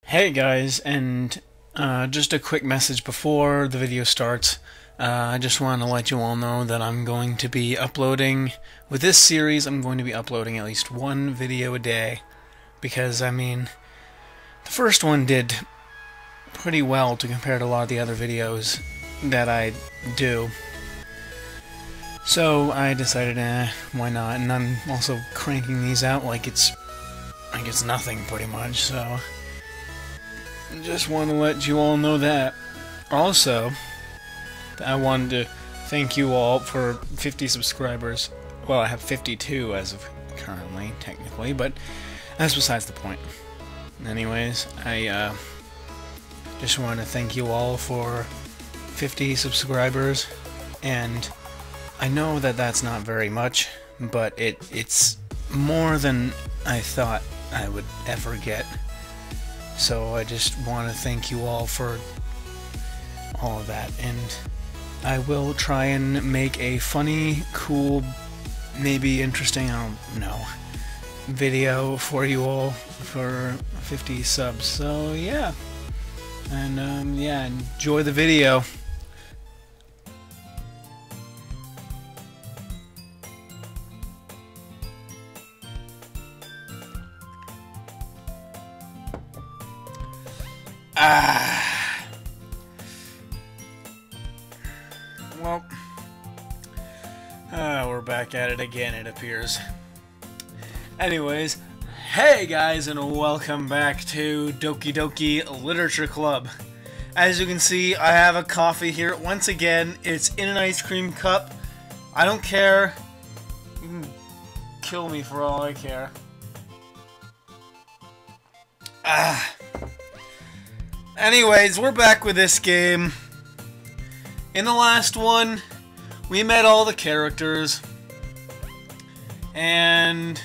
Hey guys, and just a quick message before the video starts. I just want to let you all know that I'm going to be uploading, with this series, I'm going to be uploading at least one video a day. Because, I mean, the first one did pretty well to compare to a lot of the other videos that I do. So I decided, why not? And I'm also cranking these out like it's nothing, pretty much, so just want to let you all know that. Also, I wanted to thank you all for 50 subscribers. Well, I have 52 as of currently, technically, but that's besides the point. Anyways, I just want to thank you all for 50 subscribers, and I know that that's not very much, but it's more than I thought I would ever get. So I just want to thank you all for all of that, and I will try and make a funny, cool, maybe interesting, I don't know, video for you all for 50 subs. So yeah, and yeah, enjoy the video. Well, we're back at it again, it appears. Anyways, hey guys, and welcome back to Doki Literature Club. As you can see, I have a coffee here. Once again, it's in an ice cream cup. I don't care. You can kill me for all I care. Anyways, we're back with this game. In the last one, we met all the characters, and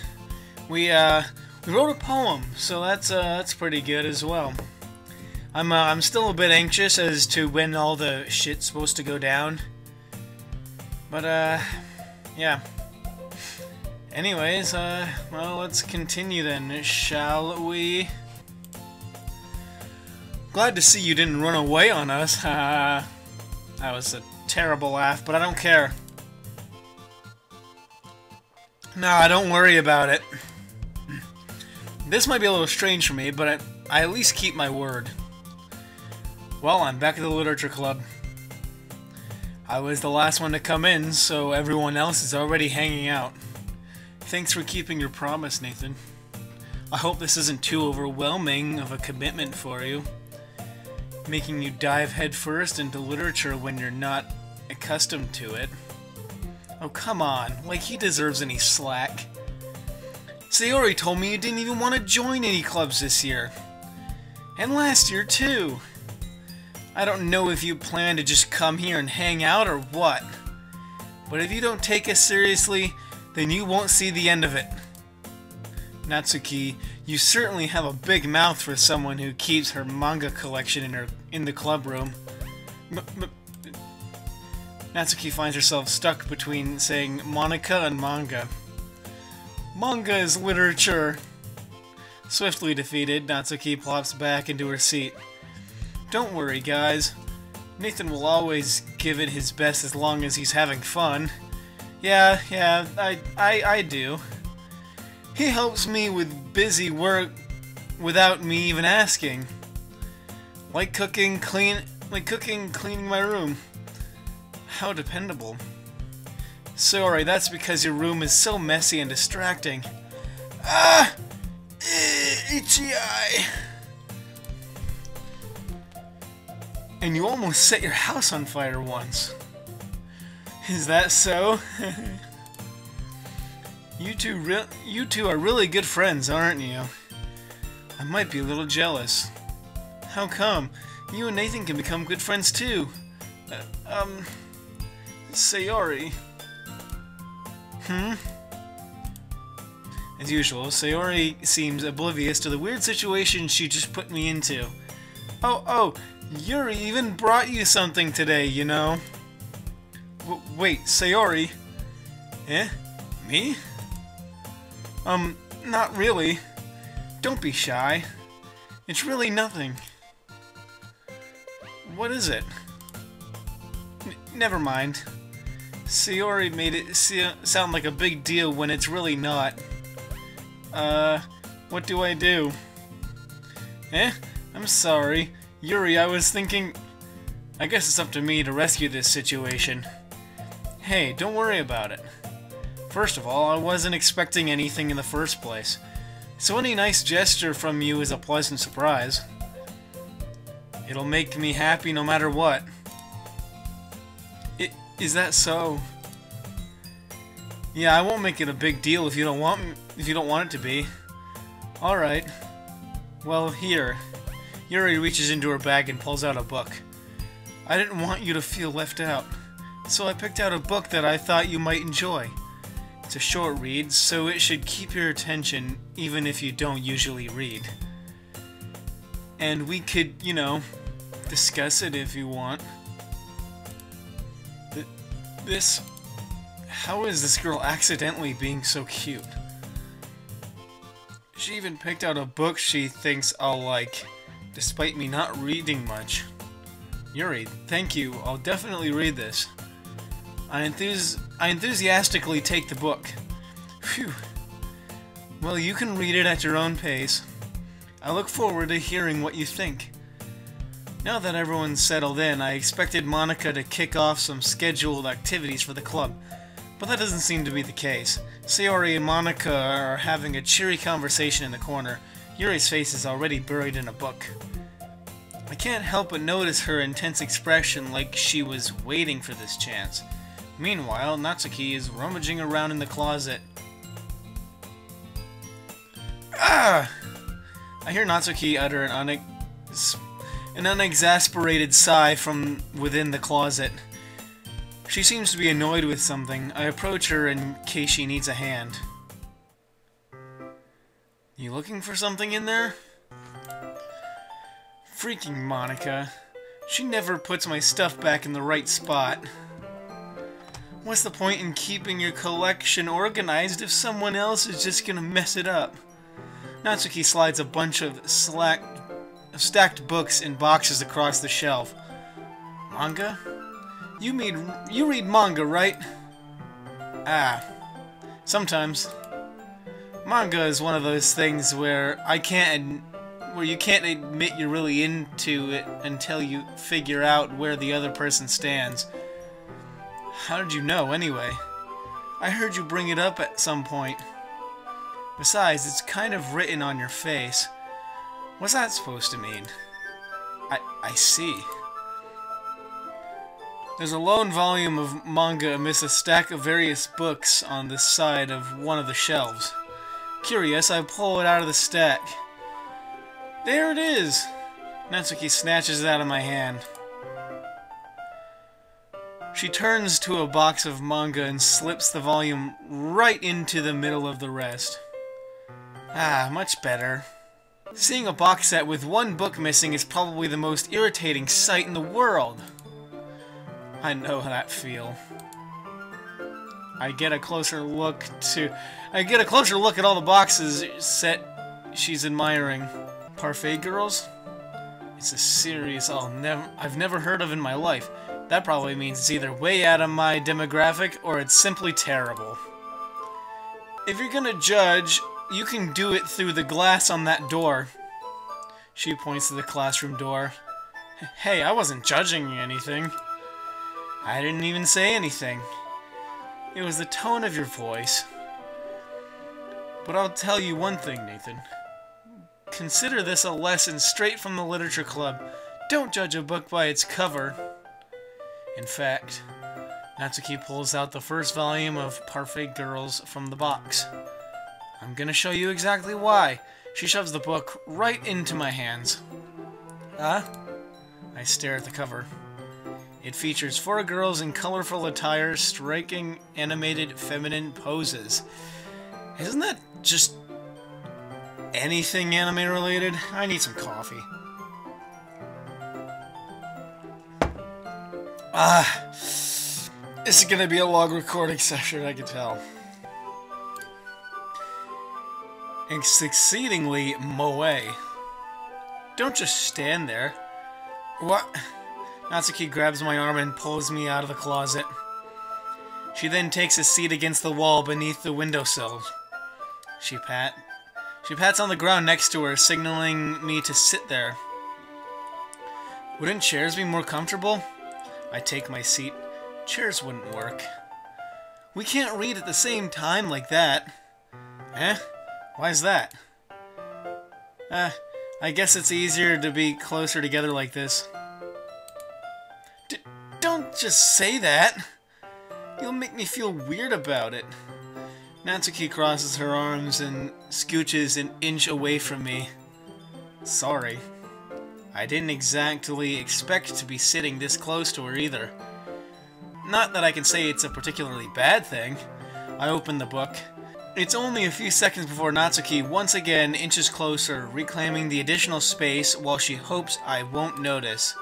we wrote a poem, so that's pretty good as well. I'm still a bit anxious as to when all the shit's supposed to go down, but yeah. Anyways, well, let's continue then, shall we? Glad to see you didn't run away on us. That was a terrible laugh, but I don't care. Nah, don't worry about it. This might be a little strange for me, but I at least keep my word. Well, I'm back at the Literature Club. I was the last one to come in, so everyone else is already hanging out. Thanks for keeping your promise, Nathan. I hope this isn't too overwhelming of a commitment for you, making you dive headfirst into literature when you're not accustomed to it. Oh, come on, like he deserves any slack. Sayori told me you didn't even want to join any clubs this year. And last year, too. I don't know if you plan to just come here and hang out or what. But if you don't take us seriously, then you won't see the end of it. Natsuki, you certainly have a big mouth for someone who keeps her manga collection in the club room. Natsuki finds herself stuck between saying Monica and manga. Manga is literature. Swiftly defeated, Natsuki plops back into her seat. Don't worry, guys. Nathan will always give it his best as long as he's having fun. Yeah, I do. He helps me with busy work without me even asking. Like cooking, cleaning my room. How dependable. Sorry, that's because your room is so messy and distracting. Itchy eye. And you almost set your house on fire once. Is that so? You two are really good friends, aren't you? I might be a little jealous. How come? You and Nathan can become good friends too. Sayori. As usual, Sayori seems oblivious to the weird situation she just put me into. Oh, Yuri even brought you something today, you know. Wait, Sayori? Eh? Me? Not really. Don't be shy. It's really nothing. What is it? Never mind. Sayori made it sound like a big deal when it's really not. What do I do? I'm sorry. Yuri, I was thinking... I guess it's up to me to rescue this situation. Hey, don't worry about it. First of all, I wasn't expecting anything in the first place. So any nice gesture from you is a pleasant surprise. It'll make me happy no matter what. Is that so? Yeah, I won't make it a big deal if you don't want it to be. All right. Well, here. Yuri reaches into her bag and pulls out a book. I didn't want you to feel left out, so I picked out a book that I thought you might enjoy. It's a short read, so it should keep your attention even if you don't usually read. And we could, you know, discuss it if you want. How is this girl accidentally being so cute? She even picked out a book she thinks I'll like, despite me not reading much. Yuri, thank you. I'll definitely read this. I enthusiastically take the book. Phew. Well, you can read it at your own pace. I look forward to hearing what you think. Now that everyone's settled in, I expected Monica to kick off some scheduled activities for the club, but that doesn't seem to be the case. Sayori and Monica are having a cheery conversation in the corner. Yuri's face is already buried in a book. I can't help but notice her intense expression, like she was waiting for this chance. Meanwhile, Natsuki is rummaging around in the closet. Ah! I hear Natsuki utter an unexasperated sigh from within the closet. She seems to be annoyed with something. I approach her in case she needs a hand. You looking for something in there? Freaking Monica. She never puts my stuff back in the right spot. What's the point in keeping your collection organized if someone else is just gonna mess it up? Natsuki slides a bunch of stacked books in boxes across the shelf. Manga? You read manga, right? Ah. Sometimes. Manga is one of those things where you can't admit you're really into it until you figure out where the other person stands. How did you know, anyway? I heard you bring it up at some point. Besides, it's kind of written on your face. What's that supposed to mean? I see. There's a lone volume of manga amidst a stack of various books on the side of one of the shelves. Curious, I pull it out of the stack. There it is! Natsuki snatches it out of my hand. She turns to a box of manga and slips the volume right into the middle of the rest. Ah, much better. Seeing a box set with one book missing is probably the most irritating sight in the world. I know how that feel. I get a closer look at all the boxes set she's admiring. Parfait Girls? It's a series I've never heard of in my life. That probably means it's either way out of my demographic or it's simply terrible. If you're gonna judge, you can do it through the glass on that door. She points to the classroom door. Hey, I wasn't judging anything. I didn't even say anything. It was the tone of your voice. But I'll tell you one thing, Nathan. Consider this a lesson straight from the Literature Club. Don't judge a book by its cover. In fact, Natsuki pulls out the first volume of Parfait Girls from the box. I'm gonna show you exactly why. She shoves the book right into my hands. Huh? I stare at the cover. It features 4 girls in colorful attire, striking animated feminine poses. Isn't that just anything anime related? I need some coffee. This is gonna be a long recording session, I can tell. It's exceedingly moe. Don't just stand there. What? Natsuki grabs my arm and pulls me out of the closet. She then takes a seat against the wall beneath the windowsill. She pats on the ground next to her, signaling me to sit there. Wouldn't chairs be more comfortable? I take my seat. Chairs wouldn't work. We can't read at the same time like that. Eh? Why's that? I guess it's easier to be closer together like this. Don't just say that. You'll make me feel weird about it. Natsuki crosses her arms and scooches an inch away from me. Sorry. I didn't exactly expect to be sitting this close to her either. Not that I can say it's a particularly bad thing. I open the book. It's only a few seconds before Natsuki once again inches closer, reclaiming the additional space while she hopes I won't notice.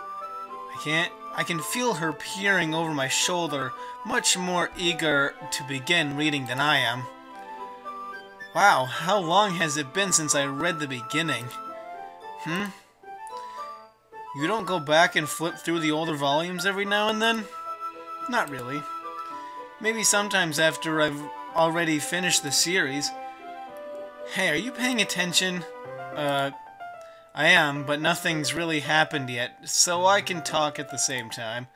I can feel her peering over my shoulder, much more eager to begin reading than I am. Wow, how long has it been since I read the beginning? You don't go back and flip through the older volumes every now and then? Not really. Maybe sometimes after I've already finished the series. Hey, are you paying attention? I am, but nothing's really happened yet, so I can talk at the same time.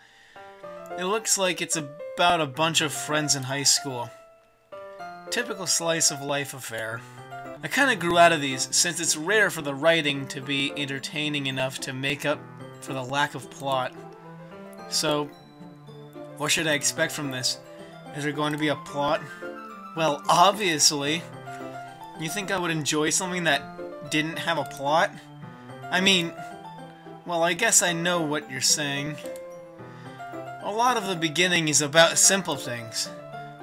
It looks like it's about a bunch of friends in high school. Typical slice of life affair. I kinda grew out of these, since it's rare for the writing to be entertaining enough to make up for the lack of plot. So, what should I expect from this? Is there going to be a plot? Well, obviously. You think I would enjoy something that didn't have a plot? I mean, well, I guess I know what you're saying. A lot of the beginning is about simple things.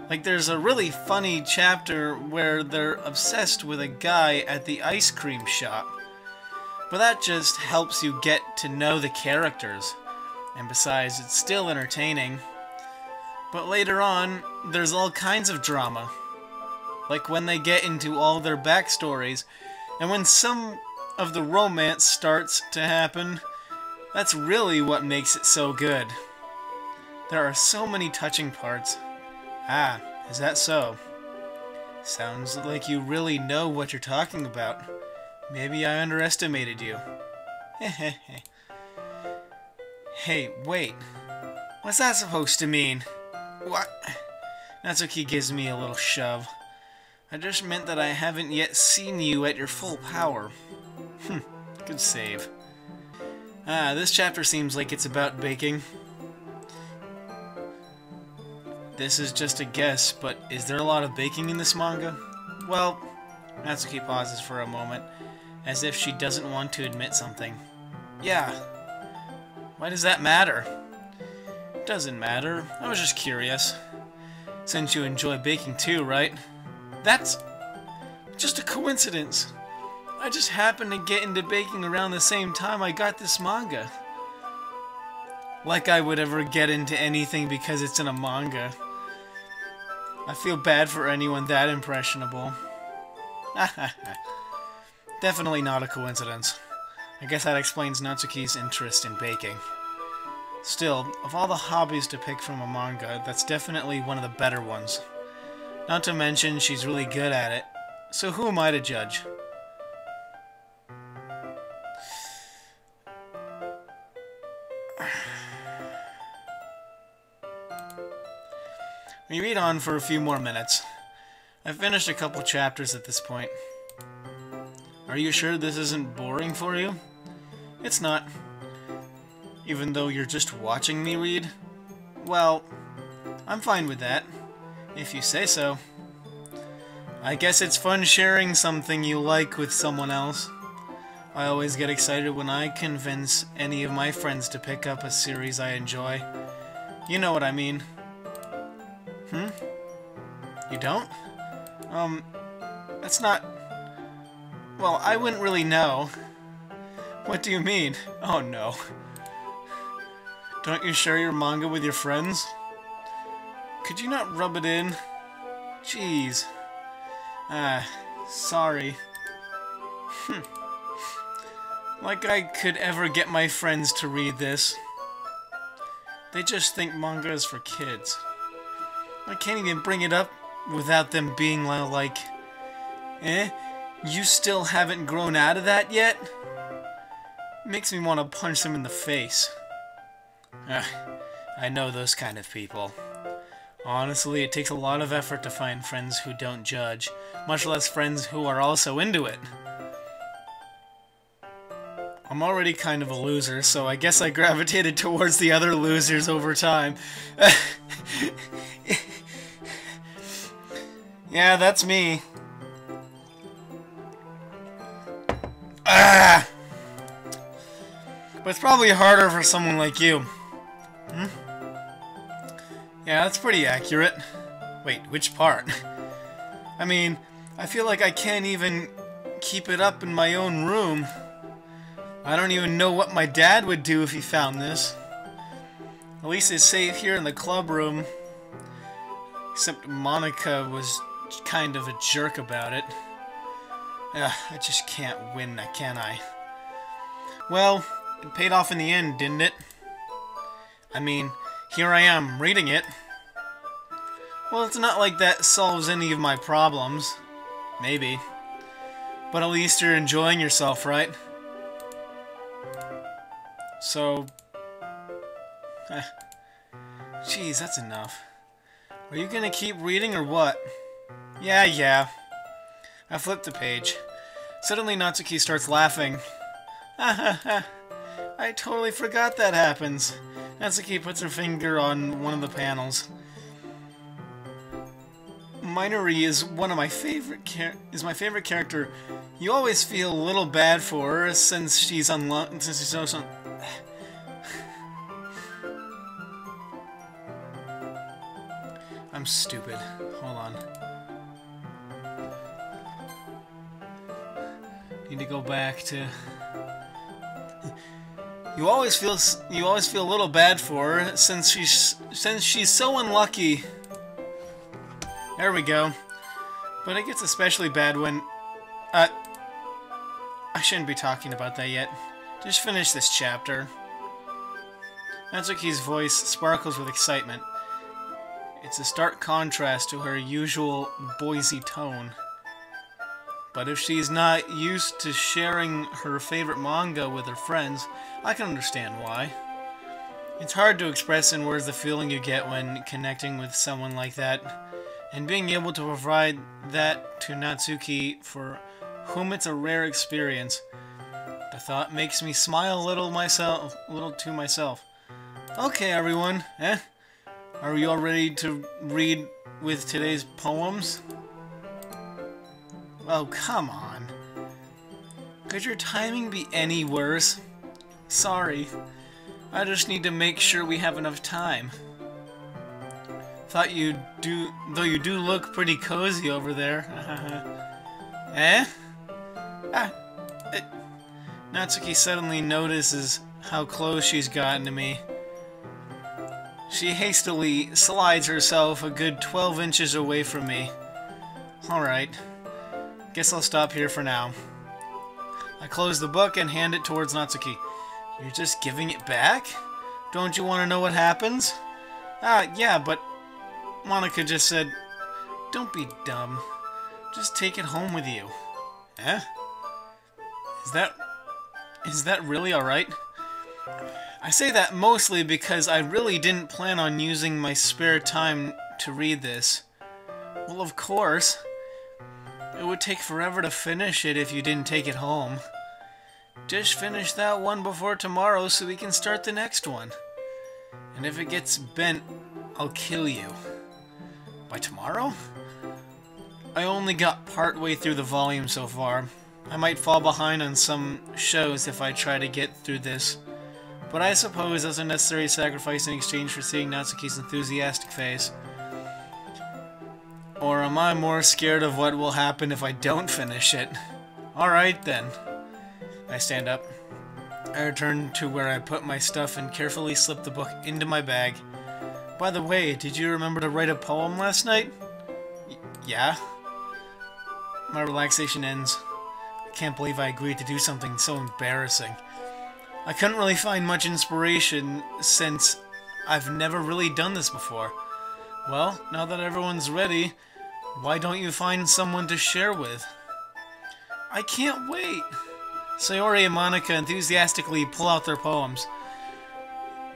Like there's a really funny chapter where they're obsessed with a guy at the ice cream shop. But that just helps you get to know the characters. And besides, it's still entertaining. But later on, there's all kinds of drama. Like when they get into all their backstories, and when some of the romance starts to happen, that's really what makes it so good. There are so many touching parts. Ah, is that so? Sounds like you really know what you're talking about. Maybe I underestimated you. Hehehe. Hey, wait. What's that supposed to mean? What? Natsuki gives me a little shove. I just meant that I haven't yet seen you at your full power. Good save. This chapter seems like it's about baking. This is just a guess, but is there a lot of baking in this manga? Well, Natsuki pauses for a moment, as if she doesn't want to admit something. Yeah. Why does that matter? Doesn't matter. I was just curious. Since you enjoy baking too, right? That's just a coincidence. I just happened to get into baking around the same time I got this manga. Like I would ever get into anything because it's in a manga. I feel bad for anyone that impressionable. Definitely not a coincidence. I guess that explains Natsuki's interest in baking. Still, of all the hobbies to pick from a manga, that's definitely one of the better ones. Not to mention, she's really good at it. So who am I to judge? We read on for a few more minutes. I've finished a couple chapters at this point. Are you sure this isn't boring for you? It's not. Even though you're just watching me read? Well, I'm fine with that, if you say so. I guess it's fun sharing something you like with someone else. I always get excited when I convince any of my friends to pick up a series I enjoy. You know what I mean. You don't? That's not... Well, I wouldn't really know. What do you mean? Oh no. Don't you share your manga with your friends? Could you not rub it in? Jeez. Sorry. Like I could ever get my friends to read this. They just think manga is for kids. I can't even bring it up without them being like, eh? You still haven't grown out of that yet? Makes me want to punch them in the face. I know those kind of people. Honestly, it takes a lot of effort to find friends who don't judge, much less friends who are also into it. I'm already kind of a loser, so I guess I gravitated towards the other losers over time. Yeah, that's me. Ah! But it's probably harder for someone like you. Hmm? Yeah, that's pretty accurate. Wait, which part? I mean, I feel like I can't even keep it up in my own room. I don't even know what my dad would do if he found this. At least it's safe here in the club room. Except Monica was kind of a jerk about it. I just can't win, can I? Well, it paid off in the end, didn't it? I mean, here I am, reading it. Well, it's not like that solves any of my problems. Maybe. But at least you're enjoying yourself, right? So... Jeez, that's enough. Are you gonna keep reading or what? Yeah. I flipped the page. Suddenly Natsuki starts laughing. I totally forgot that happens. Natsuki puts her finger on one of the panels. Minori is my favorite character. You always feel a little bad for her since she's so I'm stupid. Hold on. Need to go back to. You always feel a little bad for her since she's so unlucky. There we go. But it gets especially bad when I shouldn't be talking about that yet. Just finish this chapter. Natsuki's voice sparkles with excitement. It's a stark contrast to her usual Boise tone. But if she's not used to sharing her favorite manga with her friends, I can understand why. It's hard to express in words the feeling you get when connecting with someone like that, and being able to provide that to Natsuki, for whom it's a rare experience. The thought makes me smile a little to myself. Okay, everyone, are you all ready to read with today's poems? Oh, come on. Could your timing be any worse? Sorry. I just need to make sure we have enough time. Though you do look pretty cozy over there. Natsuki suddenly notices how close she's gotten to me. She hastily slides herself a good 12 inches away from me. Alright. Guess I'll stop here for now. I close the book and hand it towards Natsuki. You're just giving it back? Don't you want to know what happens? Yeah, but Monica just said, don't be dumb. Just take it home with you. Is that really alright? I say that mostly because I really didn't plan on using my spare time to read this. Well, of course. It would take forever to finish it if you didn't take it home. Just finish that one before tomorrow so we can start the next one. And if it gets bent, I'll kill you. By tomorrow? I only got part way through the volume so far. I might fall behind on some shows if I try to get through this. But I suppose that's a necessary sacrifice in exchange for seeing Natsuki's enthusiastic face. Or am I more scared of what will happen if I don't finish it? Alright then. I stand up. I return to where I put my stuff and carefully slip the book into my bag. By the way, did you remember to write a poem last night? Yeah. My relaxation ends. I can't believe I agreed to do something so embarrassing. I couldn't really find much inspiration since I've never really done this before. Well, now that everyone's ready, why don't you find someone to share with? I can't wait! Sayori and Monica enthusiastically pull out their poems.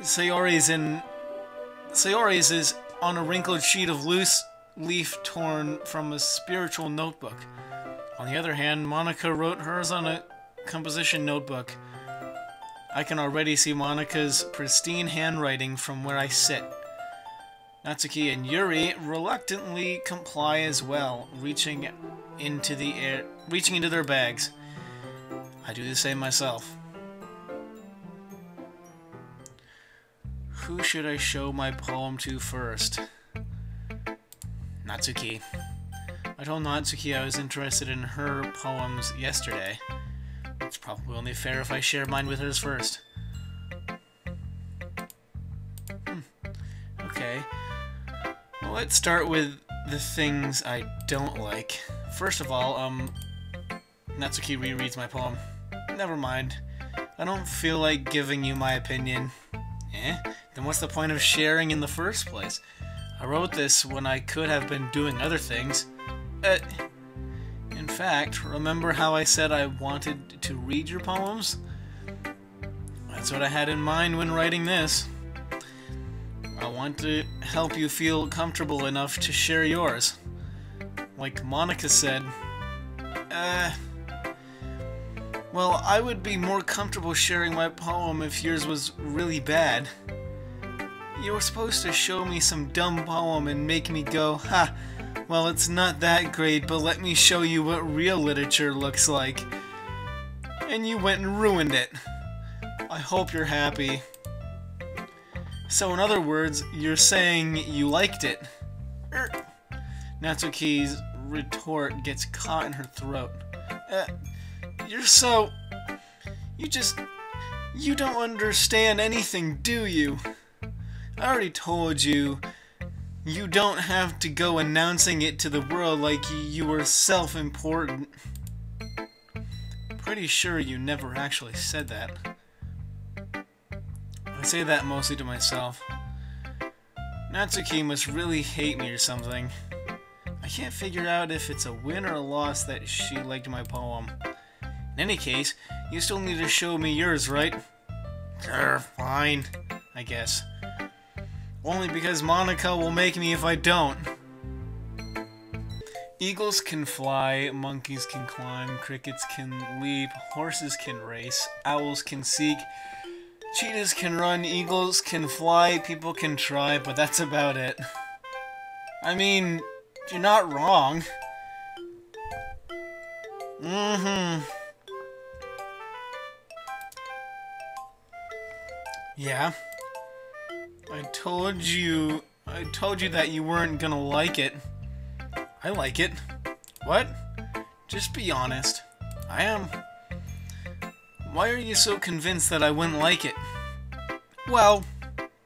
Sayori's is on a wrinkled sheet of loose leaf torn from a spiritual notebook. On the other hand, Monica wrote hers on a composition notebook. I can already see Monica's pristine handwriting from where I sit. Natsuki and Yuri reluctantly comply as well, reaching into their bags. I do the same myself. Who should I show my poem to first? Natsuki. I told Natsuki I was interested in her poems yesterday. It's probably only fair if I share mine with hers first. Okay. Well, let's start with the things I don't like. First of all, Natsuki rereads my poem. Never mind. I don't feel like giving you my opinion. Then what's the point of sharing in the first place? I wrote this when I could have been doing other things. In fact, remember how I said I wanted to read your poems? That's what I had in mind when writing this. I want to help you feel comfortable enough to share yours. Like Monica said, well, I would be more comfortable sharing my poem if yours was really bad. You were supposed to show me some dumb poem and make me go, ha, well, it's not that great, but let me show you what real literature looks like. And you went and ruined it. I hope you're happy. So in other words, you're saying you liked it. Natsuki's retort gets caught in her throat. You don't understand anything, do you? I already told you, you don't have to go announcing it to the world like you were self-important. Pretty sure you never actually said that. I say that mostly to myself. Natsuki must really hate me or something. I can't figure out if it's a win or a loss that she liked my poem. In any case, you still need to show me yours, right? Fine, I guess. Only because Monica will make me if I don't. Eagles can fly, monkeys can climb, crickets can leap, horses can race, owls can seek, cheetahs can run, eagles can fly, people can try, but that's about it. I mean, you're not wrong. Yeah. I told you that you weren't gonna like it. I like it. What? Just be honest. I am. Why are you so convinced that I wouldn't like it? Well,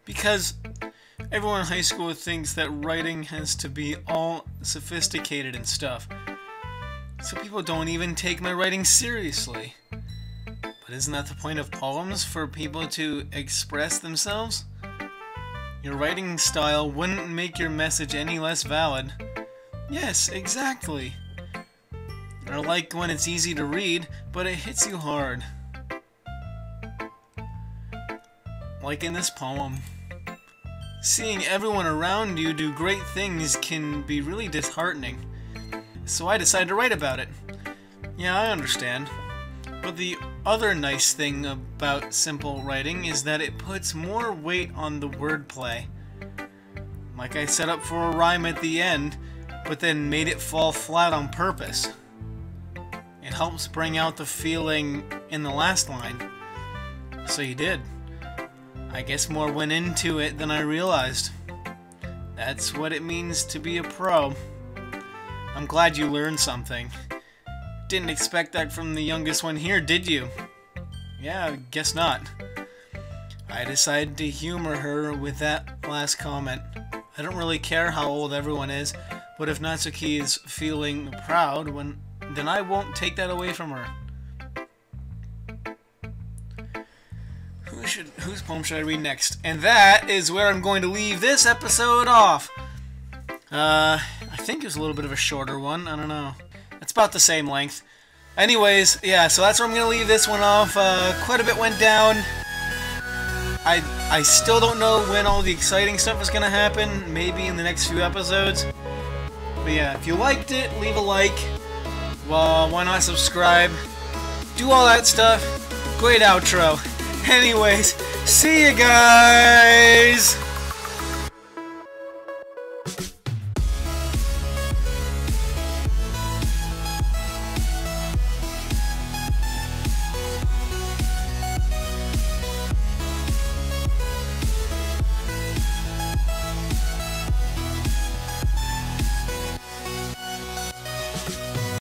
because everyone in high school thinks that writing has to be all sophisticated and stuff. So people don't even take my writing seriously. But isn't that the point of poems? For people to express themselves? Your writing style wouldn't make your message any less valid. Yes, exactly. Or like when it's easy to read, but it hits you hard. Like in this poem. Seeing everyone around you do great things can be really disheartening. So I decided to write about it. Yeah, I understand. But the other nice thing about simple writing is that it puts more weight on the wordplay. Like I set up for a rhyme at the end, but then made it fall flat on purpose. It helps bring out the feeling in the last line. So you did. I guess more went into it than I realized. That's what it means to be a pro. I'm glad you learned something. Didn't expect that from the youngest one here, did you? Yeah, I guess not. I decided to humor her with that last comment. I don't really care how old everyone is, but if Natsuki is feeling proud, then I won't take that away from her. whose poem should I read next? And that is where I'm going to leave this episode off. I think it was a little bit of a shorter one. I don't know. It's about the same length. Anyways, yeah, so that's where I'm going to leave this one off. Quite a bit went down. I still don't know when all the exciting stuff is going to happen. Maybe in the next few episodes. But yeah, if you liked it, leave a like. Well, why not subscribe? Do all that stuff. Great outro. Anyways, see you guys!